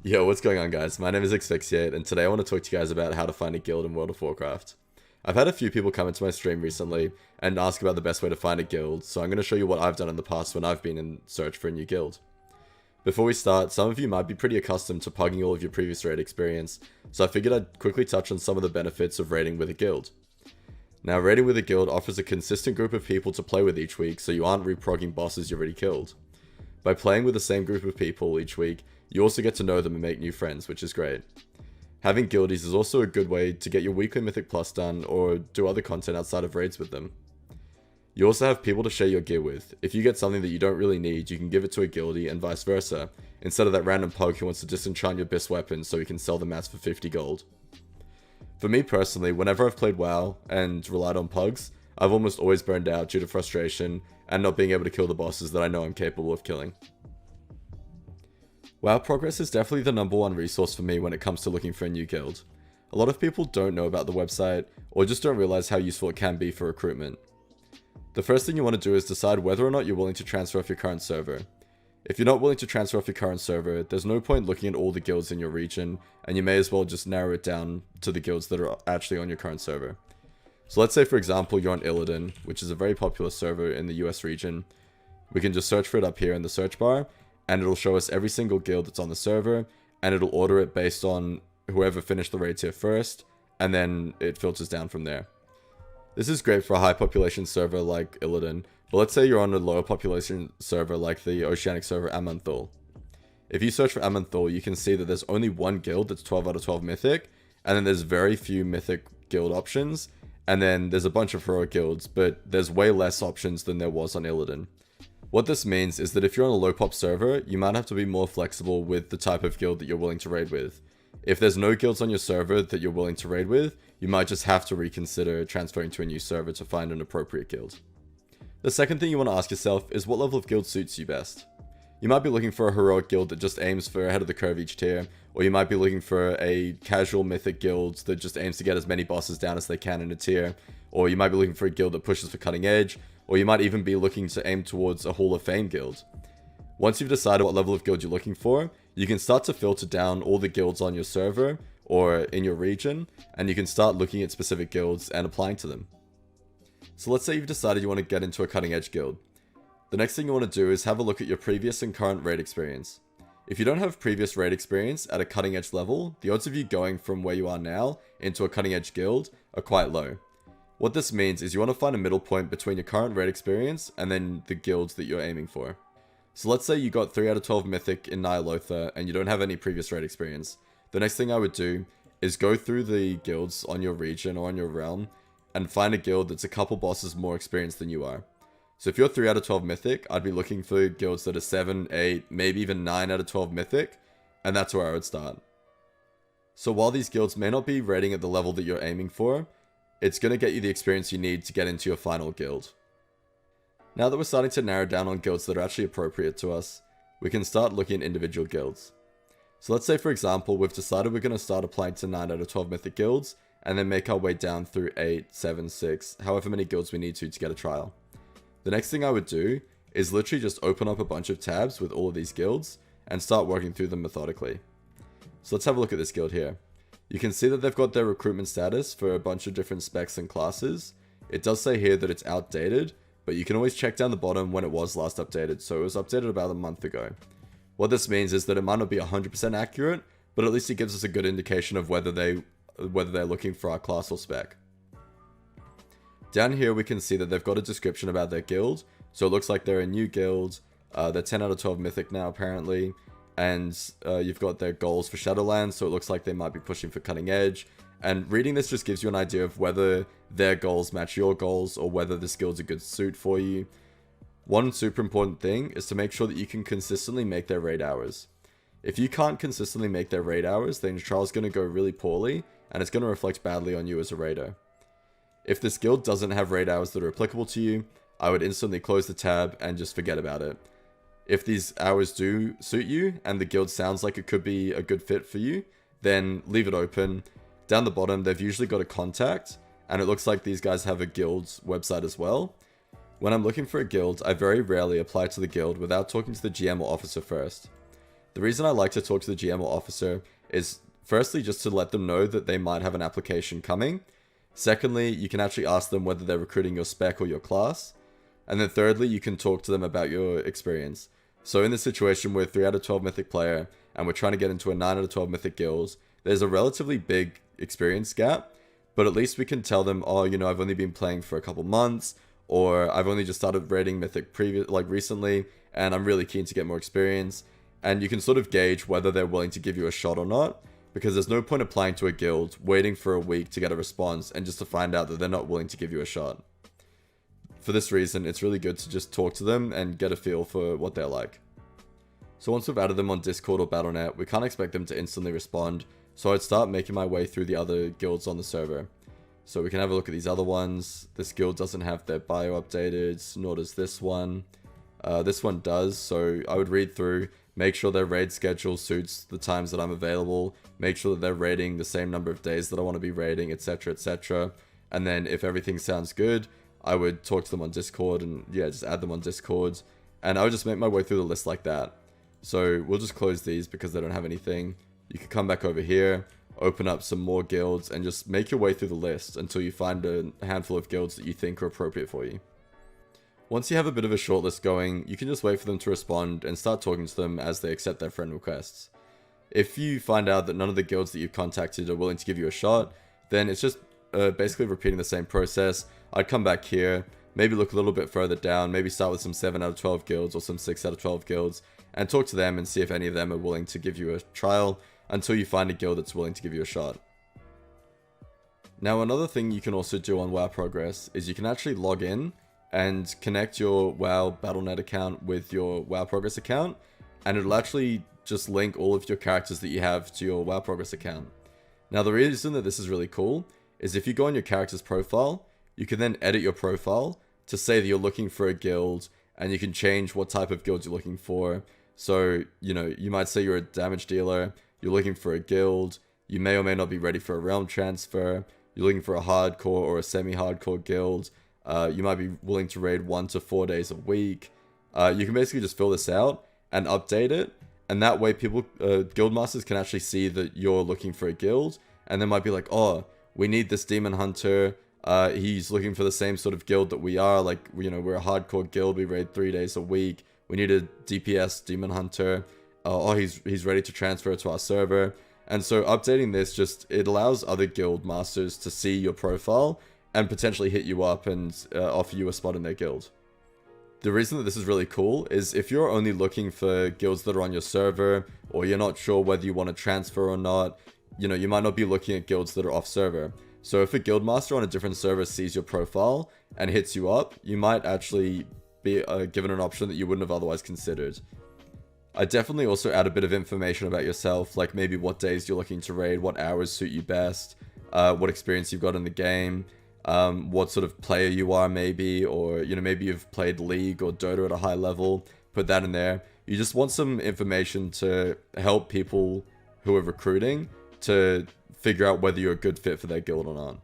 Yo, what's going on, guys? My name is Asphyxiate, and today I want to talk to you guys about how to find a guild in World of Warcraft. I've had a few people come into my stream recently and ask about the best way to find a guild, so I'm going to show you what I've done in the past when I've been in search for a new guild. Before we start, some of you might be pretty accustomed to pugging all of your previous raid experience, so I figured I'd quickly touch on some of the benefits of raiding with a guild. Now, raiding with a guild offers a consistent group of people to play with each week, so you aren't reprogging bosses you already killed. By playing with the same group of people each week, you also get to know them and make new friends, which is great. Having guildies is also a good way to get your weekly Mythic Plus done or do other content outside of raids with them. You also have people to share your gear with. If you get something that you don't really need, you can give it to a guildie and vice versa, instead of that random pug who wants to disenchant your Abyss weapon so he can sell the mats for 50 gold. For me personally, whenever I've played WoW and relied on pugs, I've almost always burned out due to frustration and not being able to kill the bosses that I know I'm capable of killing. WoW Progress is definitely the #1 resource for me when it comes to looking for a new guild. A lot of people don't know about the website, or just don't realize how useful it can be for recruitment. The first thing you want to do is decide whether or not you're willing to transfer off your current server. If you're not willing to transfer off your current server, there's no point looking at all the guilds in your region, and you may as well just narrow it down to the guilds that are actually on your current server. So let's say, for example, you're on Illidan, which is a very popular server in the US region. We can just search for it up here in the search bar, and it'll show us every single guild that's on the server, and it'll order it based on whoever finished the raid tier first, and then it filters down from there. This is great for a high population server like Illidan, but let's say you're on a lower population server like the Oceanic server Aman'Thul. If you search for Aman'Thul, you can see that there's only one guild that's 12 out of 12 mythic, and then there's very few mythic guild options, and then there's a bunch of heroic guilds, but there's way less options than there was on Illidan. What this means is that if you're on a low pop server, you might have to be more flexible with the type of guild that you're willing to raid with. If there's no guilds on your server that you're willing to raid with, you might just have to reconsider transferring to a new server to find an appropriate guild. The second thing you want to ask yourself is what level of guild suits you best. You might be looking for a heroic guild that just aims for ahead of the curve each tier, or you might be looking for a casual mythic guild that just aims to get as many bosses down as they can in a tier, or you might be looking for a guild that pushes for cutting edge, or you might even be looking to aim towards a Hall of Fame guild. Once you've decided what level of guild you're looking for, you can start to filter down all the guilds on your server or in your region, and you can start looking at specific guilds and applying to them. So let's say you've decided you want to get into a cutting edge guild. The next thing you want to do is have a look at your previous and current raid experience. If you don't have previous raid experience at a cutting edge level, the odds of you going from where you are now into a cutting edge guild are quite low. What this means is you want to find a middle point between your current raid experience and then the guilds that you're aiming for. So let's say you got 3 out of 12 mythic in Ny'alotha and you don't have any previous raid experience. The next thing I would do is go through the guilds on your region or on your realm and find a guild that's a couple bosses more experienced than you are. So if you're 3 out of 12 mythic, I'd be looking for guilds that are 7, 8, maybe even 9 out of 12 mythic, and that's where I would start. So while these guilds may not be raiding at the level that you're aiming for, it's going to get you the experience you need to get into your final guild. Now that we're starting to narrow down on guilds that are actually appropriate to us, we can start looking at individual guilds. So let's say, for example, we've decided we're going to start applying to 9 out of 12 mythic guilds, and then make our way down through 8, 7, 6, however many guilds we need to get a trial. The next thing I would do is literally just open up a bunch of tabs with all of these guilds, and start working through them methodically. So let's have a look at this guild here. You can see that they've got their recruitment status for a bunch of different specs and classes. It does say here that it's outdated, but you can always check down the bottom when it was last updated, so it was updated about a month ago. What this means is that it might not be 100% accurate, but at least it gives us a good indication of whether they're looking for our class or spec. Down here we can see that they've got a description about their guild, so it looks like they're a new guild. They're 10 out of 12 mythic now apparently. And you've got their goals for Shadowlands, so it looks like they might be pushing for cutting edge. And reading this just gives you an idea of whether their goals match your goals, or whether this guild's a good suit for you. One super important thing is to make sure that you can consistently make their raid hours. If you can't consistently make their raid hours, then your trial's going to go really poorly, and it's going to reflect badly on you as a raider. If this guild doesn't have raid hours that are applicable to you, I would instantly close the tab and just forget about it. If these hours do suit you, and the guild sounds like it could be a good fit for you, then leave it open. Down the bottom, they've usually got a contact, and it looks like these guys have a guild's website as well. When I'm looking for a guild, I very rarely apply to the guild without talking to the GM or officer first. The reason I like to talk to the GM or officer is firstly just to let them know that they might have an application coming. Secondly, you can actually ask them whether they're recruiting your spec or your class. And then thirdly, you can talk to them about your experience. So in this situation, we're a 3 out of 12 mythic player, and we're trying to get into a 9 out of 12 mythic guilds. There's a relatively big experience gap, but at least we can tell them, oh, you know, I've only been playing for a couple months, or I've only just started raiding mythic recently, and I'm really keen to get more experience. And you can sort of gauge whether they're willing to give you a shot or not, because there's no point applying to a guild, waiting for a week to get a response, and just to find out that they're not willing to give you a shot. For this reason, it's really good to just talk to them and get a feel for what they're like. So once we've added them on Discord or Battle.net, we can't expect them to instantly respond, so I'd start making my way through the other guilds on the server. So we can have a look at these other ones. This guild doesn't have their bio updated, nor does this one. This one does, so I would read through, make sure their raid schedule suits the times that I'm available, make sure that they're raiding the same number of days that I want to be raiding, etc, etc. And then if everything sounds good, I would talk to them on Discord and yeah, just add them on Discord. And I would just make my way through the list like that. So we'll just close these because they don't have anything. You can come back over here, open up some more guilds, and just make your way through the list until you find a handful of guilds that you think are appropriate for you. Once you have a bit of a shortlist going, you can just wait for them to respond and start talking to them as they accept their friend requests. If you find out that none of the guilds that you've contacted are willing to give you a shot, then it's just basically repeating the same process. I'd come back here, maybe look a little bit further down, maybe start with some 7 out of 12 guilds or some 6 out of 12 guilds, and talk to them and see if any of them are willing to give you a trial until you find a guild that's willing to give you a shot. Now another thing you can also do on WoW Progress is you can actually log in and connect your WoW Battle.net account with your WoW Progress account, and it'll actually just link all of your characters that you have to your WoW Progress account. Now the reason that this is really cool is if you go on your character's profile, you can then edit your profile to say that you're looking for a guild, and you can change what type of guild you're looking for. So, you know, you might say you're a damage dealer, you're looking for a guild, you may or may not be ready for a realm transfer, you're looking for a hardcore or a semi-hardcore guild, you might be willing to raid 1 to 4 days a week. You can basically just fill this out and update it, and that way people, guild masters can actually see that you're looking for a guild, and they might be like, oh, we need this demon hunter, he's looking for the same sort of guild that we are, like, you know, we're a hardcore guild, we raid 3 days a week, we need a DPS demon hunter, oh, he's ready to transfer to our server. And so updating this just, it allows other guild masters to see your profile and potentially hit you up and offer you a spot in their guild. The reason that this is really cool is if you're only looking for guilds that are on your server, or you're not sure whether you want to transfer or not, you know, you might not be looking at guilds that are off server. So if a guild master on a different server sees your profile and hits you up, you might actually be given an option that you wouldn't have otherwise considered. I definitely also add a bit of information about yourself, like maybe what days you're looking to raid, what hours suit you best, what experience you've got in the game, what sort of player you are maybe, or, you know, maybe you've played League or Dota at a high level, put that in there. You just want some information to help people who are recruiting to figure out whether you're a good fit for their guild or not.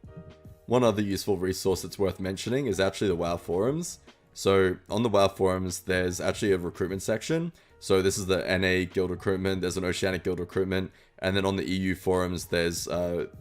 One other useful resource that's worth mentioning is actually the WoW forums. So on the WoW forums, there's actually a recruitment section. So this is the NA guild recruitment, there's an Oceanic guild recruitment, and then on the EU forums, there's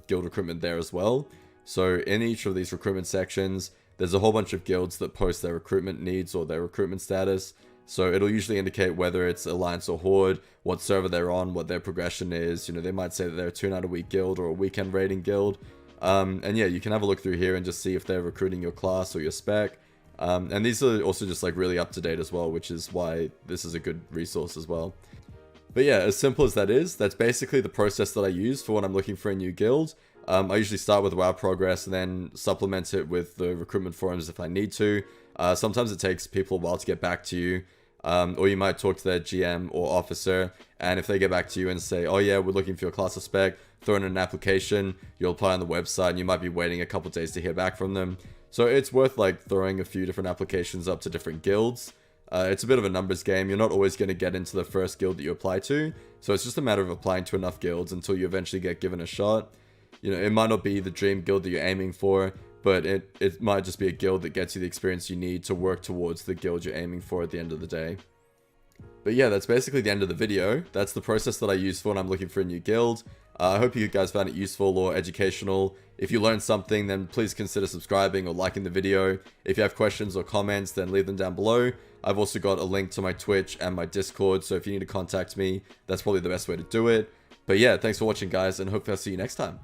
guild recruitment there as well. So in each of these recruitment sections, there's a whole bunch of guilds that post their recruitment needs or their recruitment status. So it'll usually indicate whether it's Alliance or Horde, what server they're on, what their progression is. You know, they might say that they're a 2-night-a-week guild or a weekend raiding guild. And yeah, you can have a look through here and just see if they're recruiting your class or your spec. And these are also just like really up to date as well, which is why this is a good resource as well. But yeah, as simple as that is, that's basically the process that I use for when I'm looking for a new guild. I usually start with WoW Progress and then supplement it with the recruitment forums if I need to. Sometimes it takes people a while to get back to you, or you might talk to their GM or officer, and if they get back to you and say, oh yeah, we're looking for your class or spec, throw in an application, you'll apply on the website, and you might be waiting a couple days to hear back from them. So it's worth like throwing a few different applications up to different guilds. It's a bit of a numbers game. You're not always going to get into the first guild that you apply to, so it's just a matter of applying to enough guilds until you eventually get given a shot. You know, it might not be the dream guild that you're aiming for, but it might just be a guild that gets you the experience you need to work towards the guild you're aiming for at the end of the day. But yeah, that's basically the end of the video. That's the process that I use for when I'm looking for a new guild. I hope you guys found it useful or educational. If you learned something, then please consider subscribing or liking the video. If you have questions or comments, then leave them down below. I've also got a link to my Twitch and my Discord, so if you need to contact me, that's probably the best way to do it. But yeah, thanks for watching, guys, and hopefully I'll see you next time.